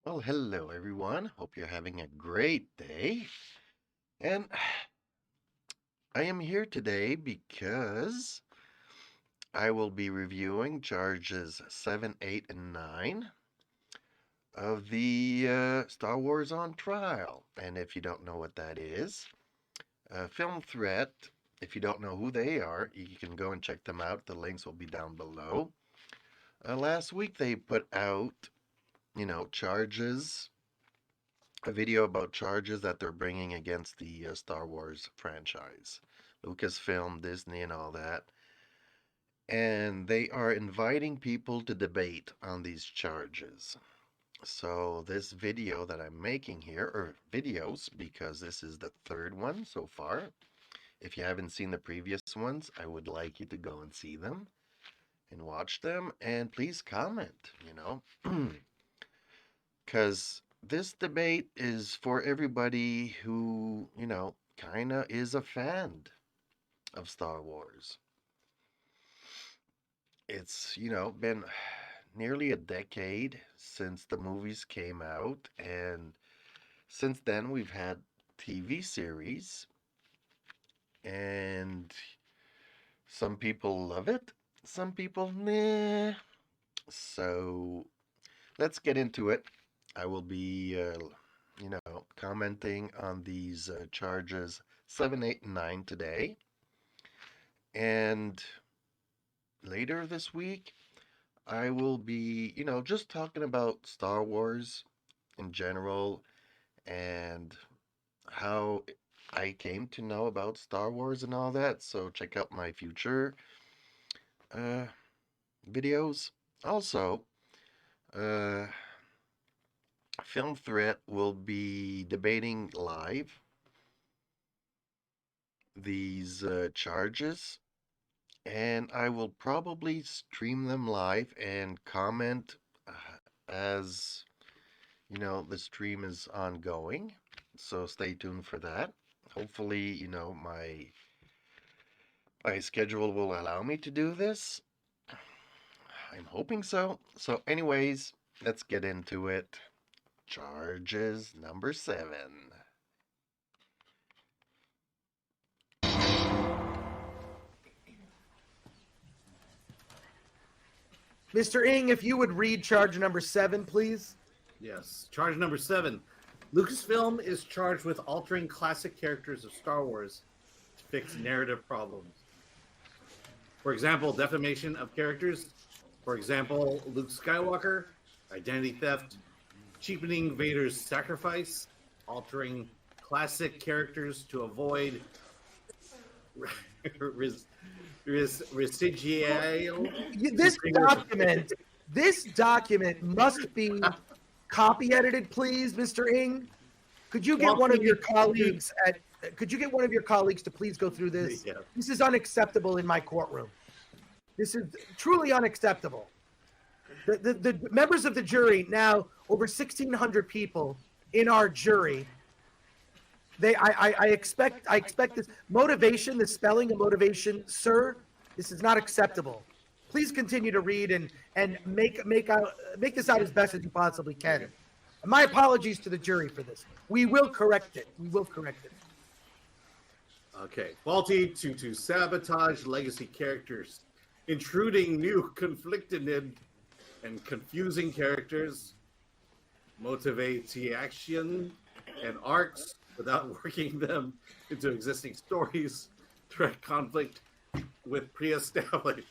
Well, hello everyone. Hope you're having a great day. And I am here today because I will be reviewing charges 7, 8, and 9 of the Star Wars on Trial. And if you don't know what that is, Film Threat, if you don't know who they are, you can go and check them out. The links will be down below. Last week they put out, charges a video about charges that they're bringing against the Star Wars franchise, Lucasfilm, Disney, and all that. And they are inviting people to debate on these charges. So, this video that I'm making here, or videos, because this is the third one so far. If you haven't seen the previous ones, I would like you to go and see them and watch them. And please comment, because this debate is for everybody who, kind of is a fan of Star Wars. It's, been nearly a decade since the movies came out, and since then we've had TV series, and some people love it, some people, meh. So let's get into it. I will be, commenting on these charges 7, 8, and 9 today. And later this week, I will be, just talking about Star Wars in general and how I came to know about Star Wars and all that. So check out my future uh, videos. Also, uh, Film Threat will be debating live these charges, and I will probably stream them live and comment as the stream is ongoing. So stay tuned for that. Hopefully, my schedule will allow me to do this. I'm hoping so. So, anyways, let's get into it. Charges number 7. Mr. Ing, if you would read charge number 7, please. Yes. Charge number 7. Lucasfilm is charged with altering classic characters of Star Wars to fix narrative problems. For example, defamation of characters. For example, Luke Skywalker, identity theft, cheapening Vader's sacrifice, altering classic characters to avoid residual. This document must be copy edited, please, Mr. Ing. Could you get one of your colleagues to please go through this? Yeah. This is unacceptable in my courtroom. This is truly unacceptable. The members of the jury, now over 1,600 people in our jury, I expect this motivation, the spelling of motivation, sir. This is not acceptable. Please continue to read and make this out as best as you possibly can. And my apologies to the jury for this. We will correct it. Okay. Faulty to sabotage legacy characters, intruding new conflicted and confusing characters, motivate the action and arcs without working them into existing stories, direct conflict with pre-established.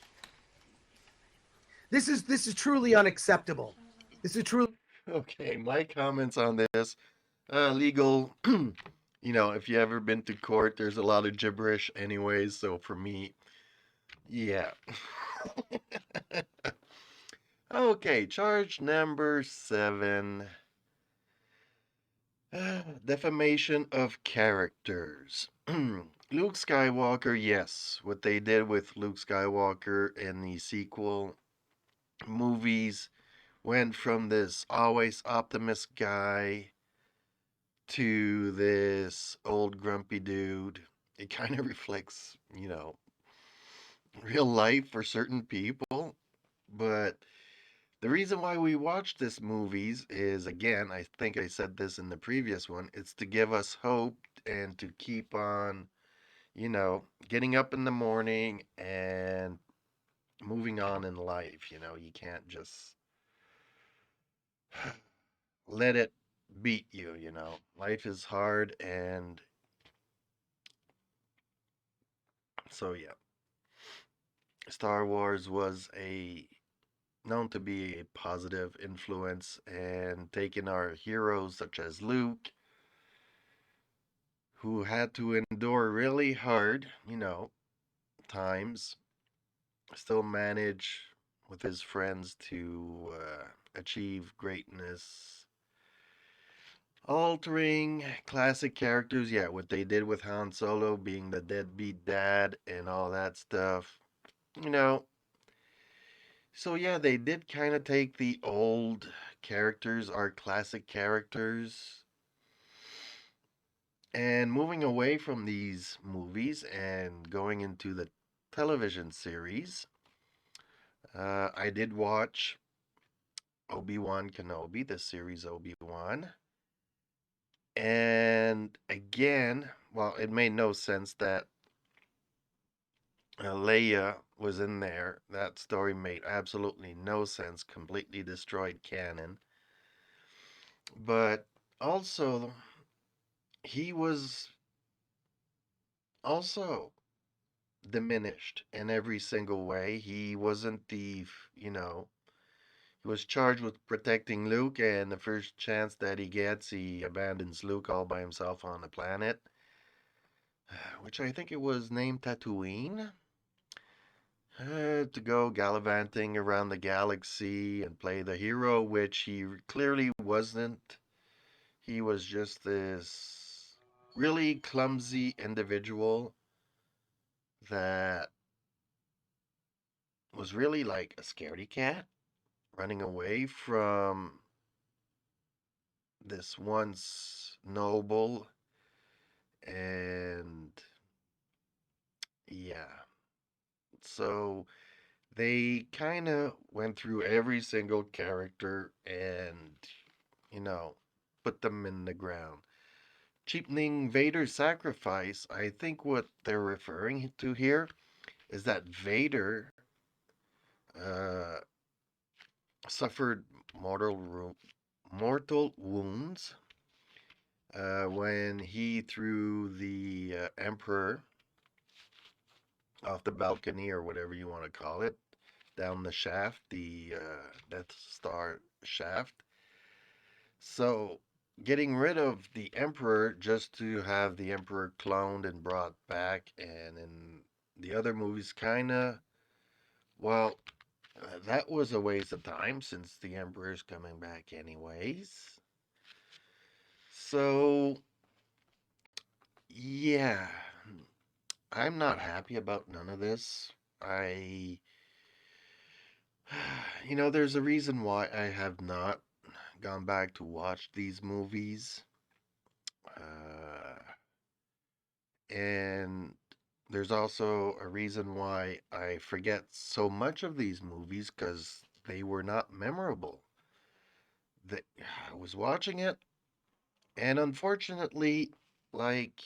This is truly unacceptable. This is truly. Okay, my comments on this legal, if you ever been to court, there's a lot of gibberish, anyways. So for me, yeah. Okay, charge number 7. Defamation of characters. Luke Skywalker, yes. What they did with Luke Skywalker in the sequel movies went from this always optimist guy to this old grumpy dude. It kind of reflects, real life for certain people. But The reason why we watch this movies is, again, I think I said this in the previous one, it's to give us hope and to keep on, getting up in the morning and moving on in life. You can't just let it beat you. Life is hard, and so yeah. Star Wars was a known to be a positive influence and taking our heroes such as Luke, who had to endure really hard, times, still manage with his friends to achieve greatness. Altering classic characters, yeah, what they did with Han Solo being the deadbeat dad and all that stuff. You know, so yeah, they did kind of take the old characters, our classic characters, and moving away from these movies and going into the television series. I did watch Obi-Wan Kenobi, the series Obi-Wan. And again, well, it made no sense that Leia was in there. That story made absolutely no sense, completely destroyed canon. But also, he was also diminished in every single way. He wasn't he was charged with protecting Luke, and the first chance that he gets, he abandons Luke all by himself on the planet, which I think it was named Tatooine, to go gallivanting around the galaxy and play the hero, which he clearly wasn't. He was just this really clumsy individual that was really like a scaredy cat running away from this once noble, and yeah. So they kind of went through every single character and, you know, put them in the ground. Cheapening Vader's sacrifice, I think what they're referring to here is that Vader uh, suffered mortal wounds when he threw the Emperor off the balcony or whatever you want to call it, down the shaft, the Death Star shaft. So, getting rid of the Emperor just to have the Emperor cloned and brought back, and in the other movies, kind of, well, that was a waste of time since the Emperor's coming back anyways. So, yeah, I'm not happy about none of this. I there's a reason why I have not gone back to watch these movies. Uh, and there's also a reason why I forget so much of these movies because they were not memorable. That I was watching it, and unfortunately, like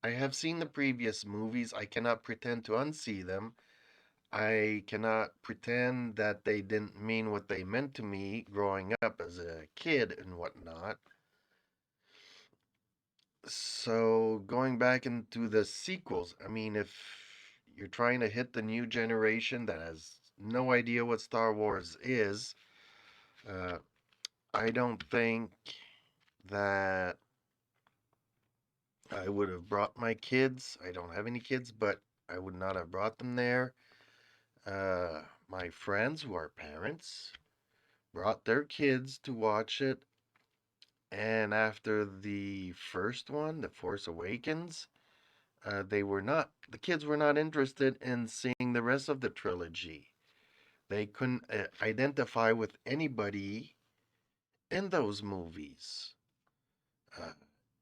I have seen the previous movies, I cannot pretend to unsee them. I cannot pretend that they didn't mean what they meant to me growing up as a kid and whatnot. So, going back into the sequels, I mean, if you're trying to hit the new generation that has no idea what Star Wars is, uh, I don't think that I would have brought my kids. I don't have any kids, but I would not have brought them there. My friends who are parents brought their kids to watch it, and after the first one, The Force Awakens, the kids were not interested in seeing the rest of the trilogy. They couldn't identify with anybody in those movies. Uh,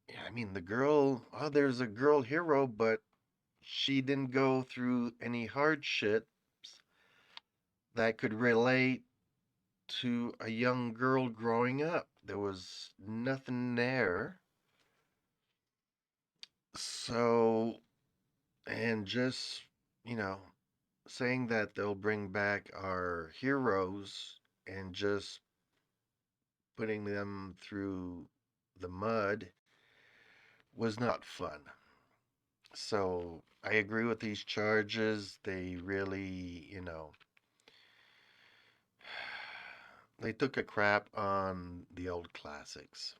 yeah, I mean, there's a girl hero, but she didn't go through any hardships that could relate to a young girl growing up. There was nothing there. So, and just, you know, saying that they'll bring back our heroes and just putting them through the mud was not fun. So I agree with these charges. They really, they took a crap on the old classics.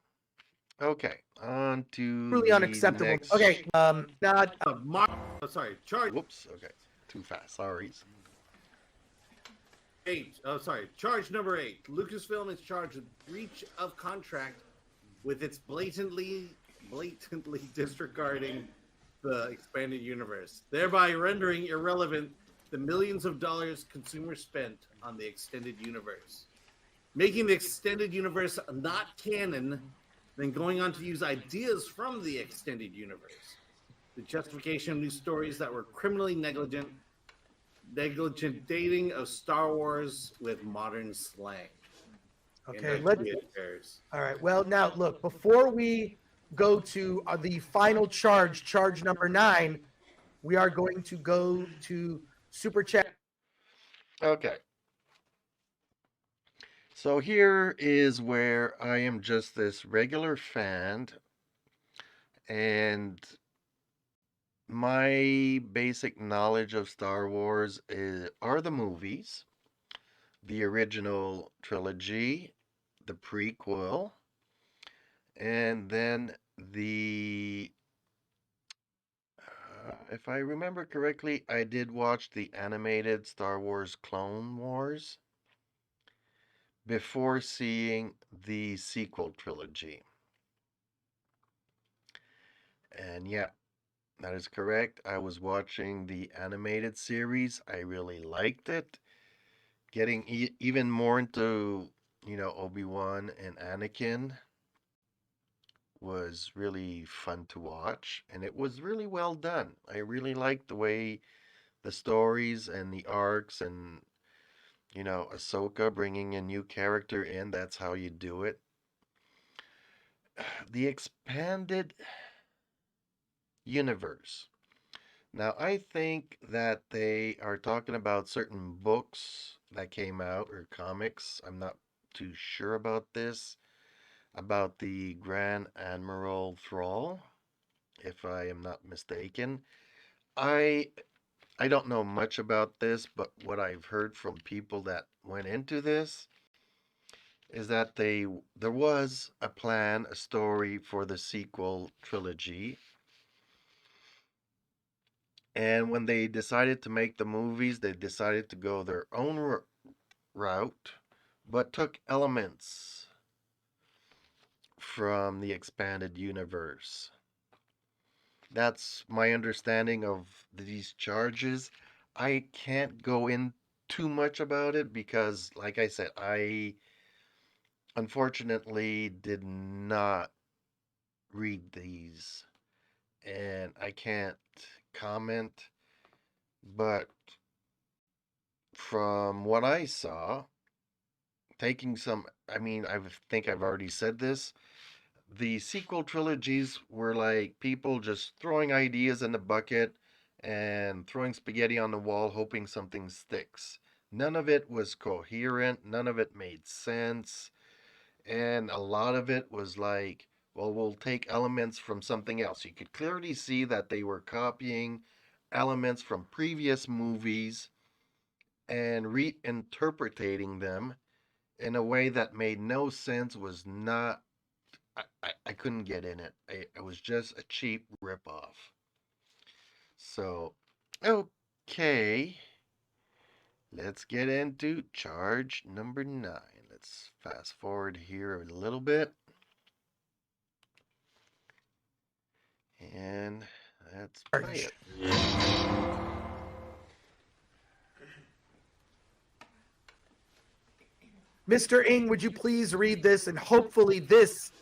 Okay, on to Truly the unacceptable. next. Okay, not Charge Whoops. Okay, too fast. Sorry. 8. Oh, sorry. Charge number 8. Lucasfilm is charged with breach of contract with its blatantly disregarding the expanded universe, thereby rendering irrelevant the millions of dollars consumers spent on the extended universe, making the extended universe not canon, then going on to use ideas from the extended universe. The justification of new stories that were criminally negligent dating of Star Wars with modern slang. okay. All right. Well, now look. Before we go to the final charge number 9, we are going to go to super chat. Okay. So here is where I am just this regular fan, and my basic knowledge of Star Wars are the movies, the original trilogy, the prequel, and then if I remember correctly, I did watch the animated Star Wars Clone Wars before seeing the sequel trilogy. And yeah, that is correct. I was watching the animated series. I really liked it. Getting even more into, Obi-Wan and Anakin was really fun to watch, and it was really well done. I really liked the way the stories and the arcs and, Ahsoka bringing a new character in. That's how you do it. The expanded universe. Now, I think that they are talking about certain books that came out or comics. I'm not too sure about this, about the Grand Admiral Thrall, if I am not mistaken. I I don't know much about this, but what I've heard from people that went into this is that there was a plan, a story for the sequel trilogy. And when they decided to make the movies, they decided to go their own route, but took elements from the expanded universe. That's my understanding of these charges. I can't go in too much about it because, like I said, I unfortunately did not read these and I can't comment. But from what I saw, I think I've already said this. The sequel trilogies were like people just throwing ideas in the bucket and throwing spaghetti on the wall, hoping something sticks. None of it was coherent, none of it made sense, and a lot of it was like, well, we'll take elements from something else. You could clearly see that they were copying elements from previous movies and reinterpreting them in a way that made no sense, was not I couldn't get in it. It was just a cheap ripoff. So, okay, let's get into charge number 9. Let's fast forward here a little bit. And let's play it. Mr. Ng, would you please read this? And hopefully this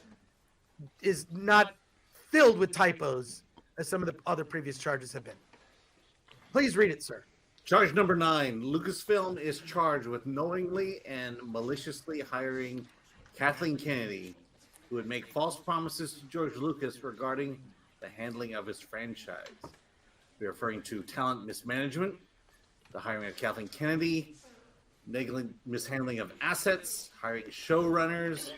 is not filled with typos as some of the other previous charges have been. Please read it, sir. Charge number 9. Lucasfilm is charged with knowingly and maliciously hiring Kathleen Kennedy, who would make false promises to George Lucas regarding the handling of his franchise. We're referring to talent mismanagement, the hiring of Kathleen Kennedy, negligent mishandling of assets, hiring showrunners,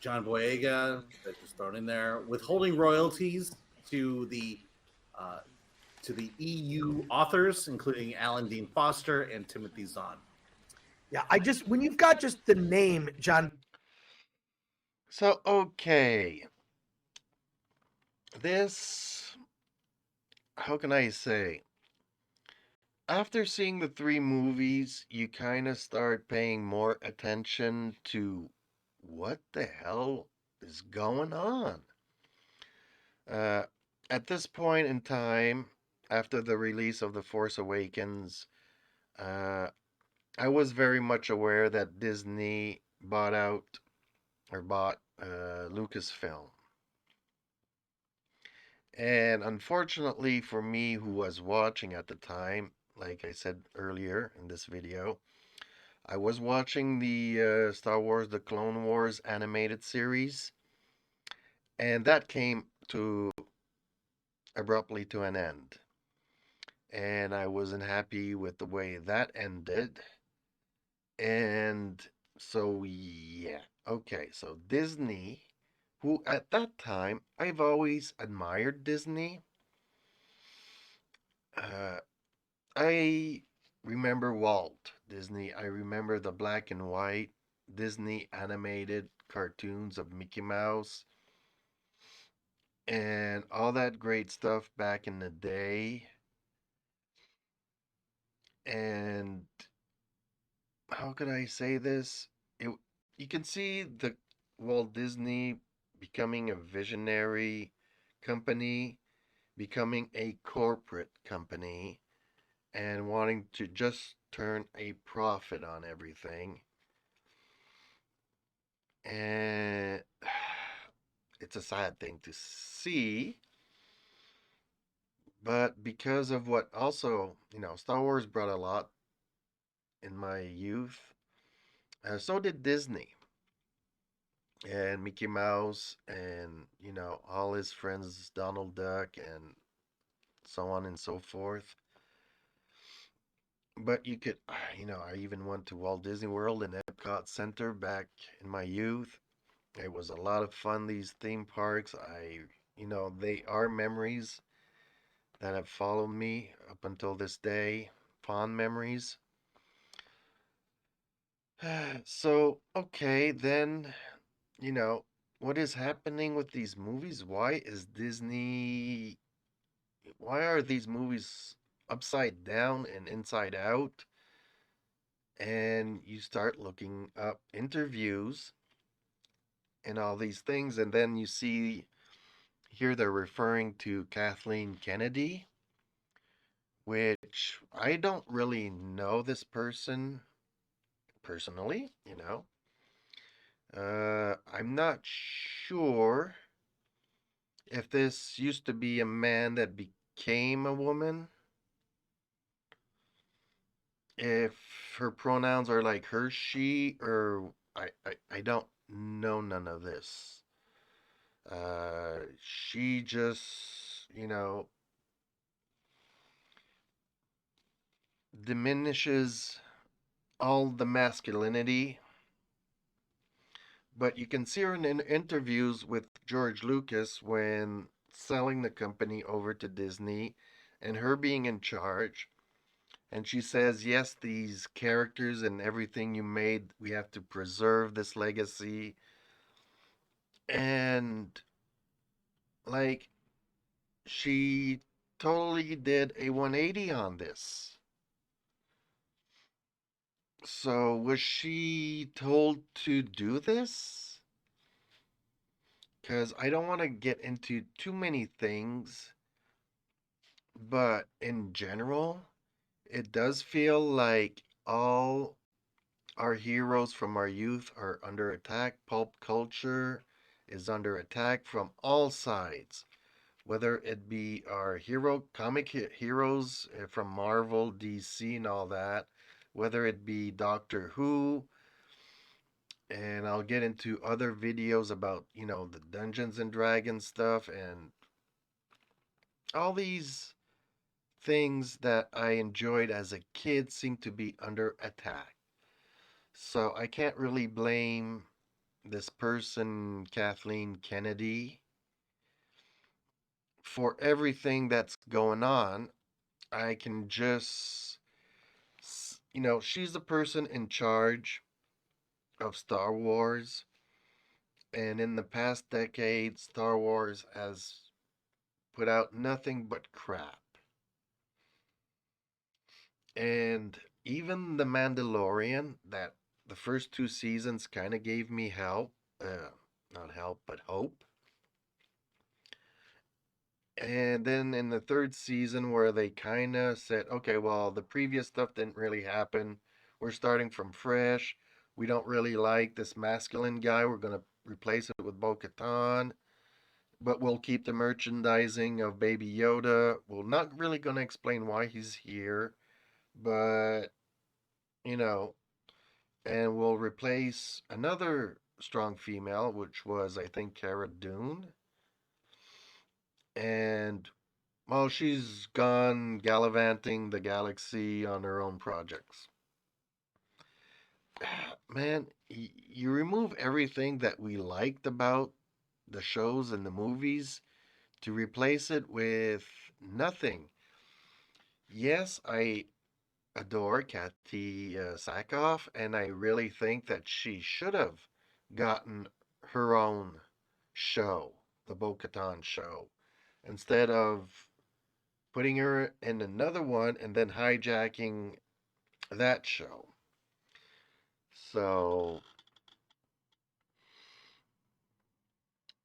John Boyega, that's just thrown in there, withholding royalties to the uh, EU authors, including Alan Dean Foster and Timothy Zahn. Yeah, when you've got just the name John. So, okay. This, how can I say? After seeing the 3 movies, you kind of start paying more attention to what the hell is going on. Uh, at this point in time, after the release of The Force Awakens, uh, I was very much aware that Disney bought Lucasfilm. And unfortunately for me, who was watching at the time, like I said earlier in this video, I was watching the Star Wars The Clone Wars animated series, and that came abruptly to an end. And I wasn't happy with the way that ended. And so, yeah. Okay, so Disney, who at that time, I've always admired Disney. I remember Walt Disney. I remember the black and white Disney animated cartoons of Mickey Mouse and all that great stuff back in the day. And how could I say this? You can see the Walt Disney becoming a visionary company, becoming a corporate company, and wanting to just turn a profit on everything. And it's a sad thing to see. But because of what also, Star Wars brought a lot in my youth, so did Disney and Mickey Mouse and, all his friends, Donald Duck and so on and so forth. But you could, I even went to Walt Disney World and Epcot Center back in my youth. It was a lot of fun, these theme parks. They are memories that have followed me up until this day, fond memories. So, okay, then, what is happening with these movies? Why are these movies upside down and inside out? And you start looking up interviews and all these things, and then you see here they're referring to Kathleen Kennedy, which I don't really know this person personally, I'm not sure if this used to be a man that became a woman, if her pronouns are like her, she, or I don't know none of this. She just, diminishes all the masculinity. But you can see her in interviews with George Lucas when selling the company over to Disney and her being in charge. And she says, yes, these characters and everything you made, we have to preserve this legacy. And, like, she totally did a 180 on this. So, was she told to do this? Because I don't want to get into too many things, but in general, it does feel like all our heroes from our youth are under attack. Pulp culture is under attack from all sides, whether it be our heroes from Marvel, DC, and all that, whether it be Doctor Who, and I'll get into other videos about, the Dungeons and Dragons stuff and all these things that I enjoyed as a kid seem to be under attack. So I can't really blame this person, Kathleen Kennedy, for everything that's going on. I can just, she's the person in charge of Star Wars. And in the past decade, Star Wars has put out nothing but crap. And even The Mandalorian, that the first two seasons kind of gave me help. Not help, but hope. And then in the third season, where they kind of said, okay, well, the previous stuff didn't really happen. We're starting from fresh. We don't really like this masculine guy. We're going to replace it with Bo Katan. But we'll keep the merchandising of Baby Yoda. We're not really going to explain why he's here. But, you know, and we'll replace another strong female, which was, I think, Cara Dune. And well, she's gone gallivanting the galaxy on her own projects. Man, you remove everything that we liked about the shows and the movies to replace it with nothing. Yes, I adore Kathy Sackhoff, and I really think that she should have gotten her own show, the Bo Katan show, instead of putting her in another one and then hijacking that show. So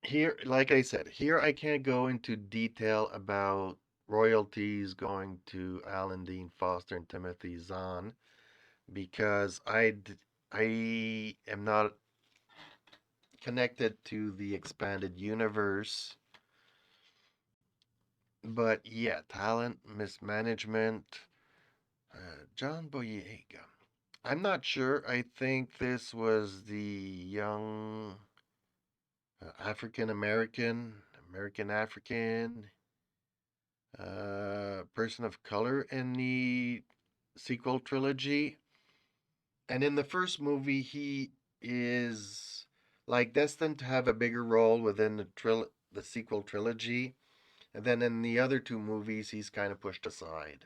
here, like I said, here I can't go into detail about royalties going to Alan Dean Foster and Timothy Zahn because I am not connected to the expanded universe. But yeah, talent mismanagement, John Boyega. I'm not sure. I think this was the young African American, American African person of color in the sequel trilogy. And in the first movie, he is like destined to have a bigger role within the sequel trilogy. And then in the other two movies, he's kind of pushed aside.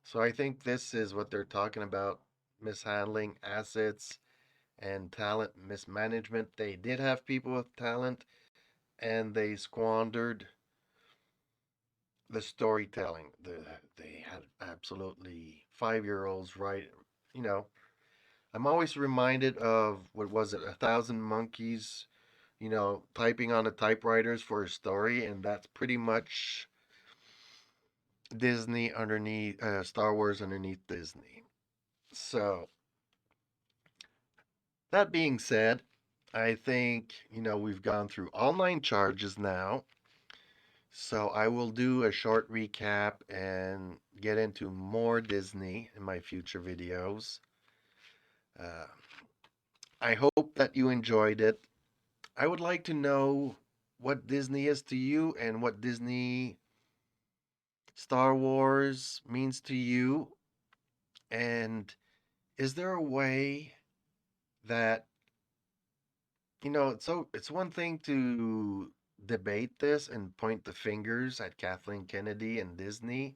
So I think this is what they're talking about, mishandling assets and talent mismanagement. They did have people with talent and they squandered the storytelling. They had absolutely 5-year-olds right. You know, I'm always reminded of what was it, 1,000 Monkeys, typing on the typewriters for a story, and that's pretty much Disney underneath Star Wars underneath Disney. So that being said, I think we've gone through all 9 charges now. So I will do a short recap and get into more Disney in my future videos. Uh, I hope that you enjoyed it. I would like to know what Disney is to you and what Disney Star Wars means to you. And is there a way that, it's one thing to debate this and point the fingers at Kathleen Kennedy and Disney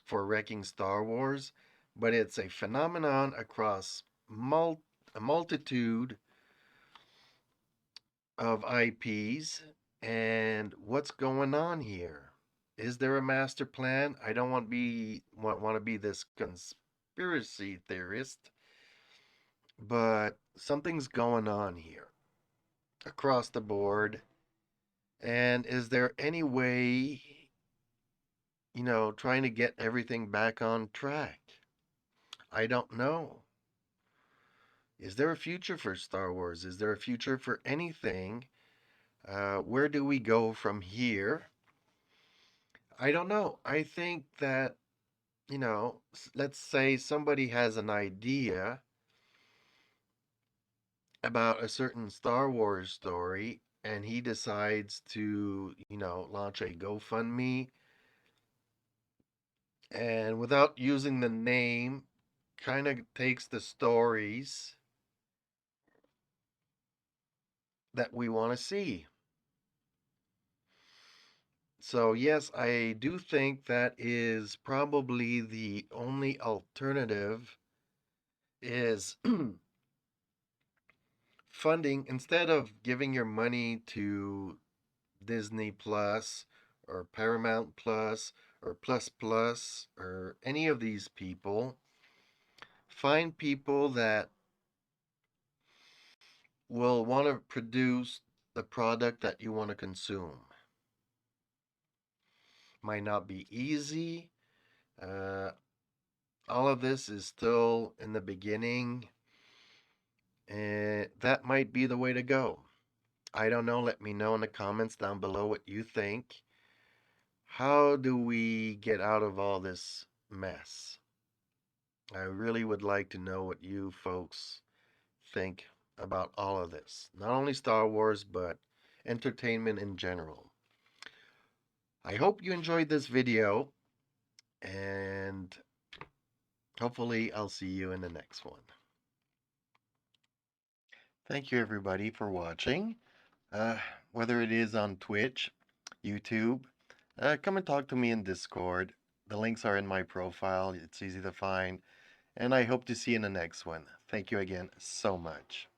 for wrecking Star Wars, but it's a phenomenon across a multitude of IPs. And what's going on here? Is there a master plan? I don't want to be this conspiracy theorist, but something's going on here across the board. And is there any way, trying to get everything back on track? I don't know. Is there a future for Star Wars? Is there a future for anything Where do we go from here? I don't know. I think that, let's say somebody has an idea about a certain Star Wars story and he decides to, launch a GoFundMe and without using the name, kind of takes the stories that we want to see. So, yes, I do think that is probably the only alternative is funding instead of giving your money to Disney Plus or Paramount Plus or Plus Plus or any of these people. Find people that will want to produce the product that you want to consume. Might not be easy. Uh, all of this is still in the beginning, and that might be the way to go. I don't know. Let me know in the comments down below what you think. How do we get out of all this mess? I really would like to know what you folks think about all of this. Not only Star Wars, but entertainment in general. I hope you enjoyed this video, and hopefully I'll see you in the next one. Thank you everybody for watching. Uh, whether it is on Twitch, YouTube, come and talk to me in Discord. The links are in my profile. It's easy to find. And I hope to see you in the next one. Thank you again so much.